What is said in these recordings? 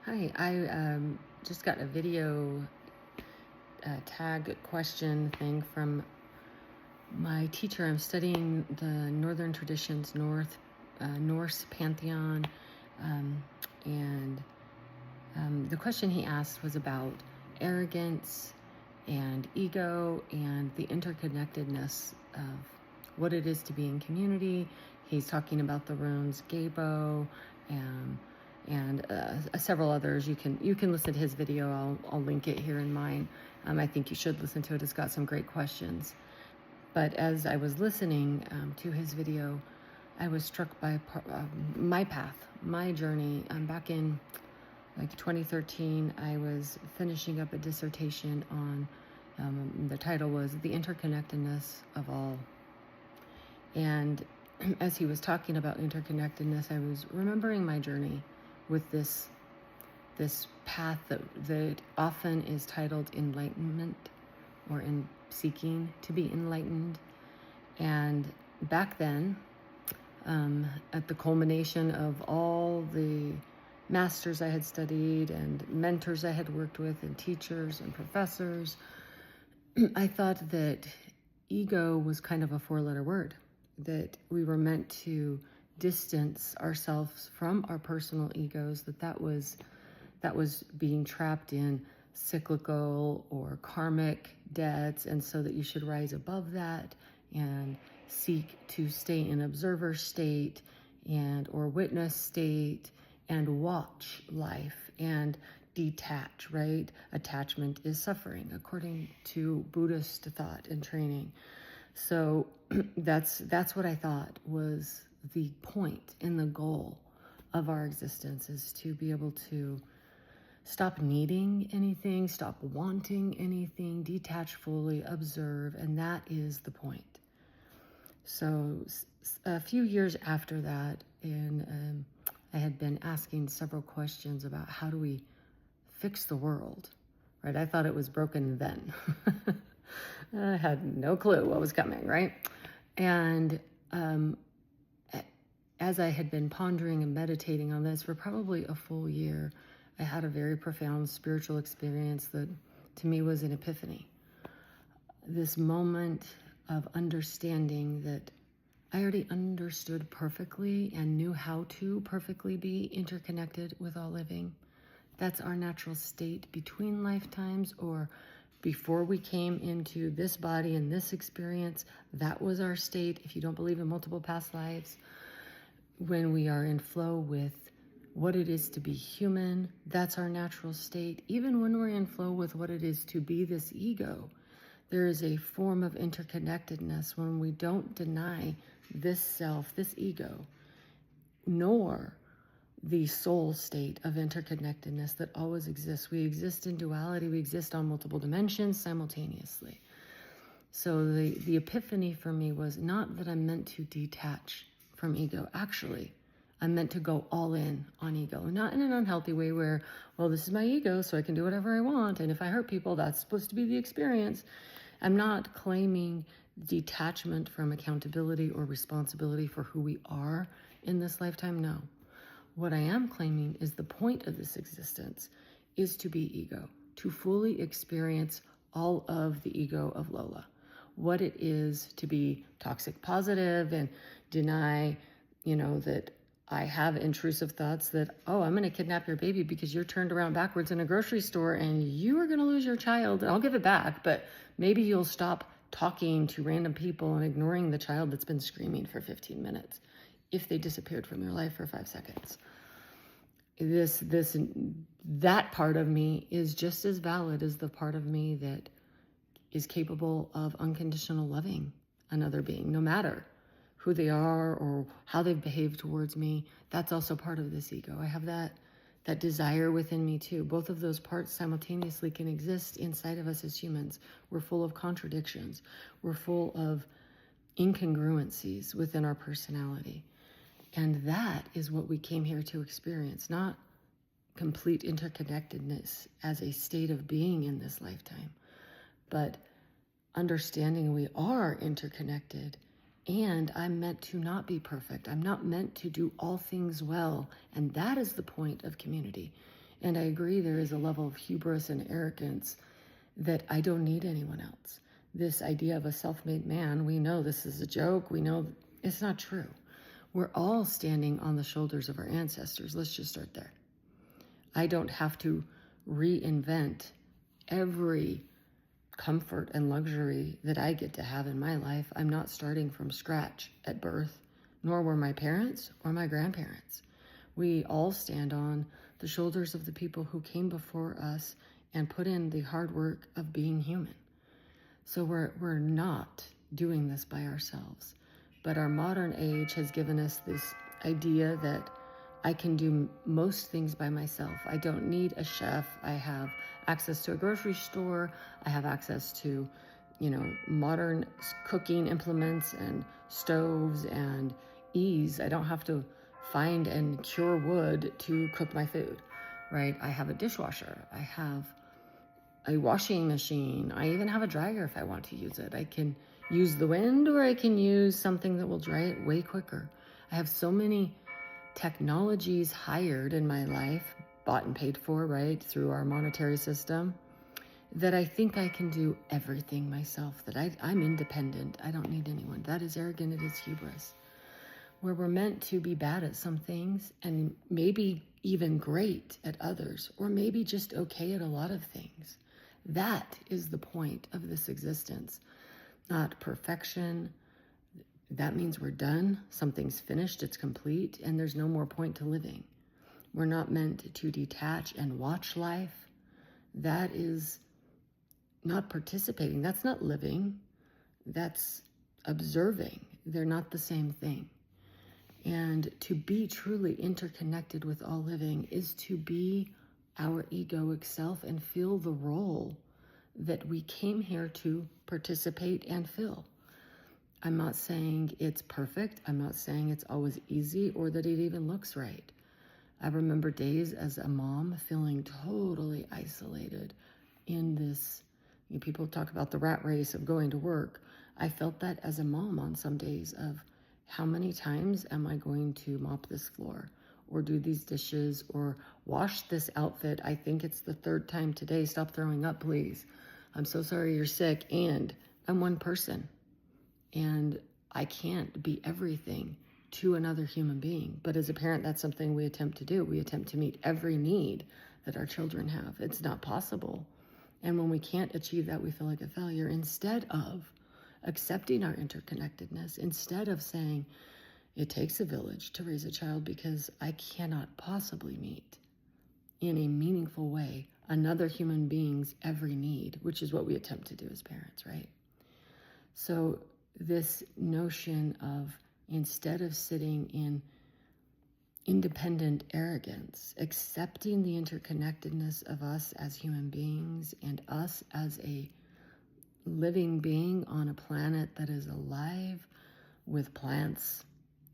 Hi, I just got a video tag question thing from my teacher. I'm studying the Northern Traditions, Norse Pantheon, um, and the question he asked was about arrogance and ego and the interconnectedness of what it is to be in community. He's talking about the runes Gabo and several others. You can listen to his video. I'll link it here in mine. I think you should listen to it. It's got some great questions. But as I was listening to his video, I was struck by my path, my journey. Back in like 2013, I was finishing up a dissertation on, the title was The Interconnectedness of All. And as he was talking about interconnectedness, I was remembering my journey with this path that often is titled enlightenment, or in seeking to be enlightened. And back then, at the culmination of all the masters I had studied and mentors I had worked with and teachers and professors, I thought that ego was kind of a four-letter word, that we were meant to distance ourselves from our personal egos, that was being trapped in cyclical or karmic debts, and so that you should rise above that and seek to stay in observer state and or witness state and watch life and detach, right? Attachment is suffering, according to Buddhist thought and training. So that's what I thought was the point and the goal of our existence, is to be able to stop needing anything, stop wanting anything, detach fully, observe, and that is the point. So a few years after that, and I had been asking several questions about how do we fix the world, right? I thought it was broken then. I had no clue what was coming, right? And as I had been pondering and meditating on this for probably a full year, I had a very profound spiritual experience that to me was an epiphany. This moment of understanding that I already understood perfectly and knew how to perfectly be interconnected with all living. That's our natural state between lifetimes, or before we came into this body and this experience. That was our state. If you don't believe in multiple past lives, when we are in flow with what it is to be human, that's our natural state. Even when we're in flow with what it is to be this ego, there is a form of interconnectedness when we don't deny this self, this ego, nor the soul state of interconnectedness that always exists. We exist in duality. We exist on multiple dimensions simultaneously. So the epiphany for me was not that I'm meant to detach from ego. Actually, I'm meant to go all in on ego, not in an unhealthy way where, well, this is my ego, so I can do whatever I want. And if I hurt people, that's supposed to be the experience. I'm not claiming detachment from accountability or responsibility for who we are in this lifetime. No. What I am claiming is the point of this existence is to be ego, to fully experience all of the ego of Lola. What it is to be toxic positive and deny, that I have intrusive thoughts that, oh, I'm going to kidnap your baby because you're turned around backwards in a grocery store and you are going to lose your child. I'll give it back, but maybe you'll stop talking to random people and ignoring the child that's been screaming for 15 minutes if they disappeared from your life for 5 seconds. That part of me is just as valid as the part of me that is capable of unconditional loving another being, no matter who they are or how they've behaved towards me. That's also part of this ego. I have that desire within me too. Both of those parts simultaneously can exist inside of us as humans. We're full of contradictions. We're full of incongruencies within our personality. And that is what we came here to experience, not complete interconnectedness as a state of being in this lifetime, but understanding we are interconnected. And I'm meant to not be perfect. I'm not meant to do all things well. And that is the point of community, And I agree, there is a level of hubris and arrogance that I don't need anyone else. This idea of a self-made man, we know this is a joke. We know it's not true. We're all standing on the shoulders of our ancestors. Let's just start there. I don't have to reinvent every comfort and luxury that I get to have in my life. I'm not starting from scratch at birth, nor were my parents or my grandparents. We all stand on the shoulders of the people who came before us and put in the hard work of being human. So we're not doing this by ourselves. But our modern age has given us this idea that I can do most things by myself. I don't need a chef. I have access to a grocery store. I have access to, modern cooking implements and stoves and ease. I don't have to find and cure wood to cook my food, right? I have a dishwasher. I have a washing machine. I even have a dryer if I want to use it. I can use the wind, or I can use something that will dry it way quicker. I have so many technologies hired in my life, bought and paid for, right, through our monetary system, that I think I can do everything myself, that I'm independent. I don't need anyone. That is arrogant. It is hubris. Where we're meant to be bad at some things and maybe even great at others, or maybe just okay at a lot of things. That is the point of this existence, not perfection. That means we're done, something's finished, it's complete, and there's no more point to living. We're not meant to detach and watch life. That is not participating. That's not living. That's observing. They're not the same thing. And to be truly interconnected with all living is to be our egoic self and fill the role that we came here to participate and fill. I'm not saying it's perfect. I'm not saying it's always easy or that it even looks right. I remember days as a mom feeling totally isolated in this. People talk about the rat race of going to work. I felt that as a mom on some days of how many times am I going to mop this floor or do these dishes or wash this outfit? I think it's the third time today. Stop throwing up, please. I'm so sorry you're sick. And I'm one person. And I can't be everything to another human being. But as a parent, that's something we attempt to do. We attempt to meet every need that our children have. It's not possible. And when we can't achieve that, we feel like a failure. Instead of accepting our interconnectedness, instead of saying, it takes a village to raise a child because I cannot possibly meet in a meaningful way another human being's every need, which is what we attempt to do as parents, right? So this notion of, instead of sitting in independent arrogance, accepting the interconnectedness of us as human beings and us as a living being on a planet that is alive with plants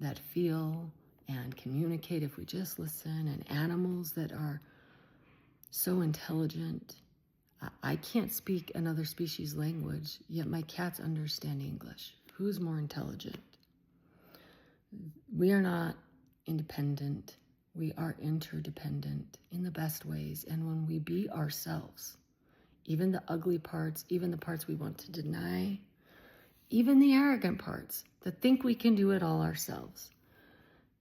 that feel and communicate if we just listen, and animals that are so intelligent. I can't speak another species' language, yet my cats understand English. Who's more intelligent? We are not independent. We are interdependent in the best ways. And when we be ourselves, even the ugly parts, even the parts we want to deny, even the arrogant parts that think we can do it all ourselves,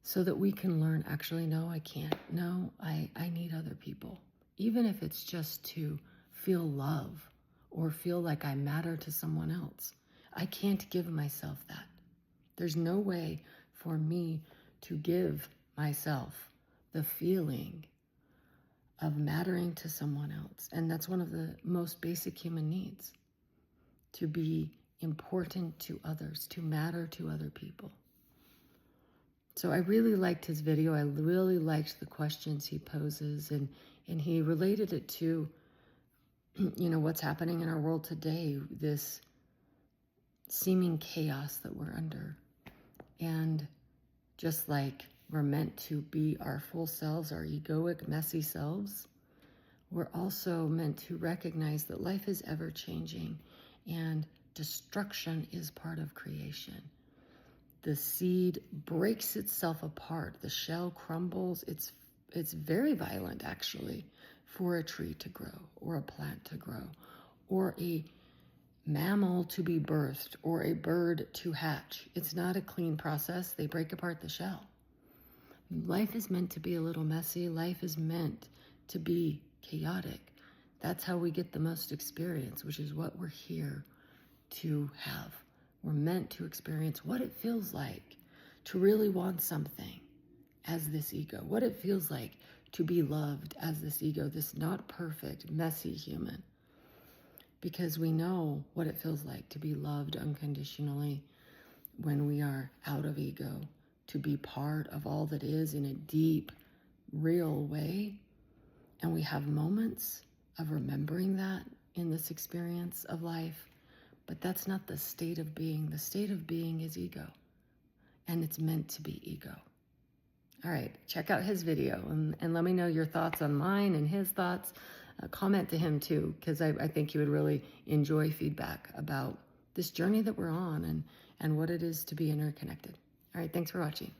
so that we can learn, actually, no, I can't. No, I need other people. Even if it's just to feel love or feel like I matter to someone else. I can't give myself that. There's no way for me to give myself the feeling of mattering to someone else. And that's one of the most basic human needs, to be important to others, to matter to other people. So I really liked his video. I really liked the questions he poses, and he related it to, what's happening in our world today, this seeming chaos that we're under. And just like we're meant to be our full selves, our egoic, messy selves, we're also meant to recognize that life is ever changing and destruction is part of creation. The seed breaks itself apart. The shell crumbles. It's it's very violent actually for a tree to grow or a plant to grow or a mammal to be birthed or a bird to hatch. It's not a clean process. They break apart the shell. Life is meant to be a little messy. Life is meant to be chaotic. That's how we get the most experience, which is what we're here to have. We're meant to experience what it feels like to really want something as this ego, what it feels like to be loved as this ego, this not perfect, messy human. Because we know what it feels like to be loved unconditionally when we are out of ego, to be part of all that is in a deep, real way. And we have moments of remembering that in this experience of life, but that's not the state of being. The state of being is ego, and it's meant to be ego. All right, check out his video and let me know your thoughts on mine and his thoughts. Comment to him too, because I think he would really enjoy feedback about this journey that we're on and what it is to be interconnected. All right, thanks for watching.